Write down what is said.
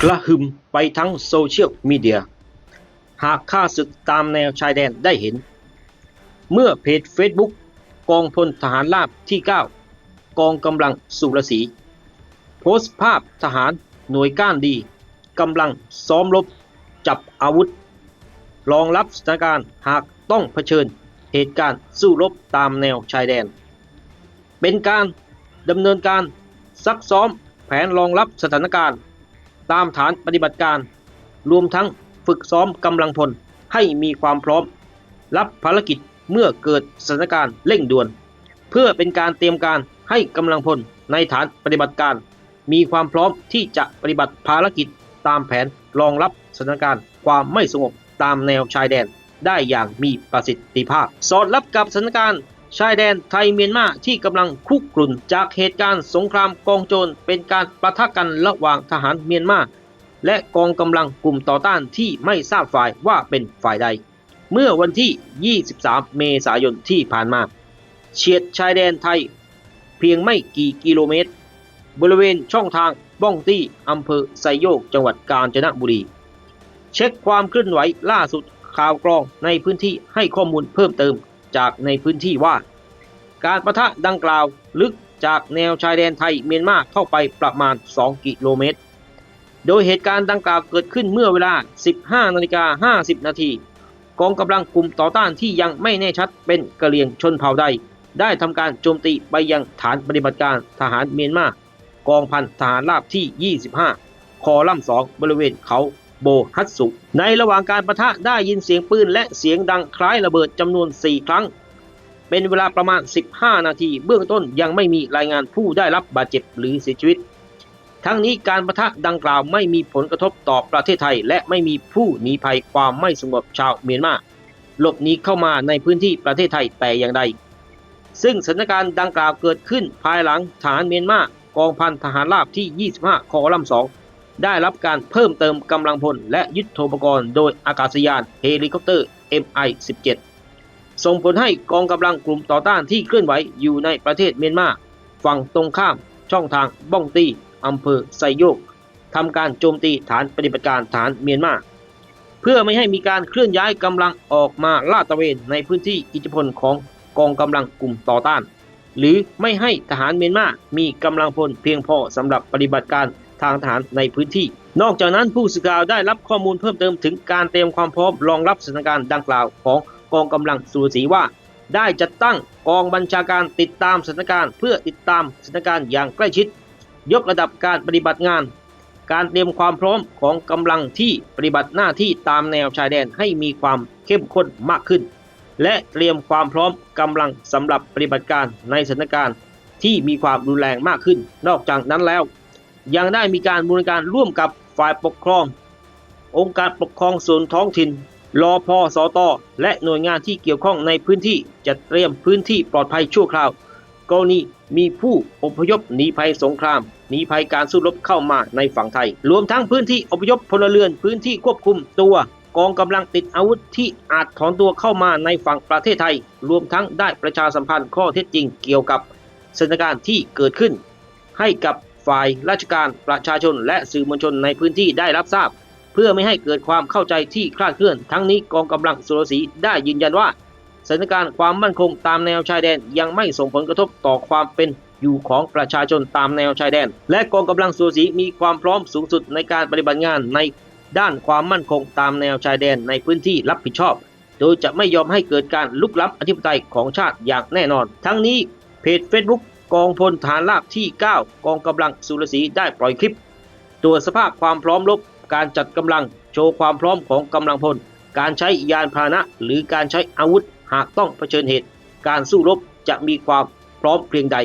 กระหึ่มไปทั้งโซเชียลมีเดียหากข้าศึกตามแนวชายแดนได้เห็นเมื่อเพจ Facebook กองพลทหารราบที่ 9 กองกำลังสุรศรีโพสต์ภาพทหารหน่วยก้านดีกำลังซ้อมรบจับอาวุธรองรับสถานการณ์หากต้องเผชิญเหตุการณ์สู้รบตามแนวชายแดนเป็นการดำเนินการซักซ้อมแผนรองรับสถานการณ์ตามฐานปฏิบัติการรวมทั้งฝึกซ้อมกำลังพลให้มีความพร้อมรับภารกิจเมื่อเกิดสถานการณ์เร่งด่วนเพื่อเป็นการเตรียมการให้กำลังพลในฐานปฏิบัติการมีความพร้อมที่จะปฏิบัติภารกิจตามแผนรองรับสถานการณ์ความไม่สงบตามแนวชายแดนได้อย่างมีประสิทธิภาพสอดรับกับสถานการณ์ชายแดนไทยเมียนมาที่กำลังคุกรุ่นจากเหตุการณ์สงครามกองโจรเป็นการปะทะกันระหว่างทหารเมียนมาและกองกำลังกลุ่มต่อต้านที่ไม่ทราบฝ่ายว่าเป็นฝ่ายใดเมื่อวันที่ 23 เมษายนที่ผ่านมาเฉียดชายแดนไทยเพียงไม่กี่กิโลเมตรบริเวณช่องทางบ้องตี้อำเภอไซโยกจังหวัดกาญจนบุรีเช็คความเคลื่อนไหวล่าสุดข่าวกรองในพื้นที่ให้ข้อมูลเพิ่มเติมจากในพื้นที่ว่าการปะทะดังกล่าวลึกจากแนวชายแดนไทยเมียนมาเข้าไปประมาณ 2 กิโลเมตรโดยเหตุการณ์ดังกล่าวเกิดขึ้นเมื่อเวลา 15:50 นาทีกองกำลังกลุ่มต่อต้านที่ยังไม่แน่ชัดเป็นกะเหรี่ยงชนเผ่าใดได้ทำการโจมตีไปยังฐานปฏิบัติการทหารเมียนมากองพันทหารราบที่ 25 คอลัมน์ 2 บริเวณเขาโบฮัตสุในระหว่างการปะทะได้ยินเสียงปืนและเสียงดังคล้ายระเบิดจำนวน 4 ครั้งเป็นเวลาประมาณ 15 นาทีเบื้องต้นยังไม่มีรายงานผู้ได้รับบาดเจ็บหรือเสียชีวิตทั้งนี้การปะทะดังกล่าวไม่มีผลกระทบต่อประเทศไทยและไม่มีผู้หนีภัยความไม่สงบชาวเมียนมาหลบหนีเข้ามาในพื้นที่ประเทศไทยแต่อย่างใดซึ่งสถานการณ์ดังกล่าวเกิดขึ้นภายหลังทหารเมียนมากองพันทหารราบที่ 25 คอลัมน์ 2 ได้รับการเพิ่มเติมกำลังพลและยุทโธปกรณ์โดยอากาศยานเฮลิคอปเตอร์ MI-17 ส่งผลให้กองกำลังกลุ่มต่อต้านที่เคลื่อนไหวอยู่ในประเทศเมียนมาฝั่งตรงข้ามช่องทางบ้องตี้อำเภอไซโยกทำการโจมตีฐานปฏิบัติการฐานเมียนมาเพื่อไม่ให้มีการเคลื่อนย้ายกำลังออกมาลาดตระเวนในพื้นที่อิทธิพลของกองกำลังกลุ่มต่อต้านหรือไม่ให้ทหารเมียนมามีกำลังพลเพียงพอสำหรับปฏิบัติการทางทหารในพื้นที่นอกจากนั้นผู้สื่อข่าวได้รับข้อมูลเพิ่มเติมถึงการเตรียมความพร้อมรองรับสถานการณ์ดังกล่าวของกองกำลังสุรศรีว่าได้จัดตั้งกองบัญชาการติดตามสถานการณ์เพื่อติดตามสถานการณ์อย่างใกล้ชิดยกระดับการปฏิบัติงานการเตรียมความพร้อมของกำลังที่ปฏิบัติหน้าที่ตามแนวชายแดนให้มีความเข้มข้นมากขึ้นและเตรียมความพร้อมกำลังสำหรับปฏิบัติการในสถานการณ์ที่มีความรุนแรงมากขึ้นนอกจากนั้นแล้วยังได้มีการบูรณาการร่วมกับฝ่ายปกครององค์การปกครองส่วนท้องถิ่นรพสตและหน่วยงานที่เกี่ยวข้องในพื้นที่จัดเตรียมพื้นที่ปลอดภัยชั่วคราวกรณีมีผู้อพยพหนีภัยสงครามหนีภัยการสู้รบเข้ามาในฝั่งไทยรวมทั้งพื้นที่อพยพพลเรือนพื้นที่ควบคุมตัวกองกำลังติดอาวุธที่อาจถอนตัวเข้ามาในฝั่งประเทศไทยรวมทั้งได้ประชาสัมพันธ์ข้อเท็จจริงเกี่ยวกับสถานการณ์ที่เกิดขึ้นให้กับฝ่ายราชการประชาชนและสื่อมวลชนในพื้นที่ได้รับทราบเพื่อไม่ให้เกิดความเข้าใจที่คลาดเคลื่อนทั้งนี้กองกำลังสุรศรีได้ยืนยันว่าสถานการณ์ความมั่นคงตามแนวชายแดนยังไม่ส่งผลกระทบต่อความเป็นอยู่ของประชาชนตามแนวชายแดนและกองกำลังสุรศรีมีความพร้อมสูงสุดในการปฏิบัติงานในด้านความมั่นคงตามแนวชายแดนในพื้นที่รับผิดชอบโดยจะไม่ยอมให้เกิดการลุกล้ำอธิปไตยของชาติอย่างแน่นอนทั้งนี้เพจ Facebook กองพลทหารราบที่ 9 กองกำลังสุรศรีได้ปล่อยคลิปตรวจสภาพความพร้อมรบการจัดกำลังโชว์ความพร้อมของกำลังพลการใช้ยานพาหนะหรือการใช้อาวุธหากต้องเผชิญเหตุการสู้รบจะมีความพร้อมเพียงใด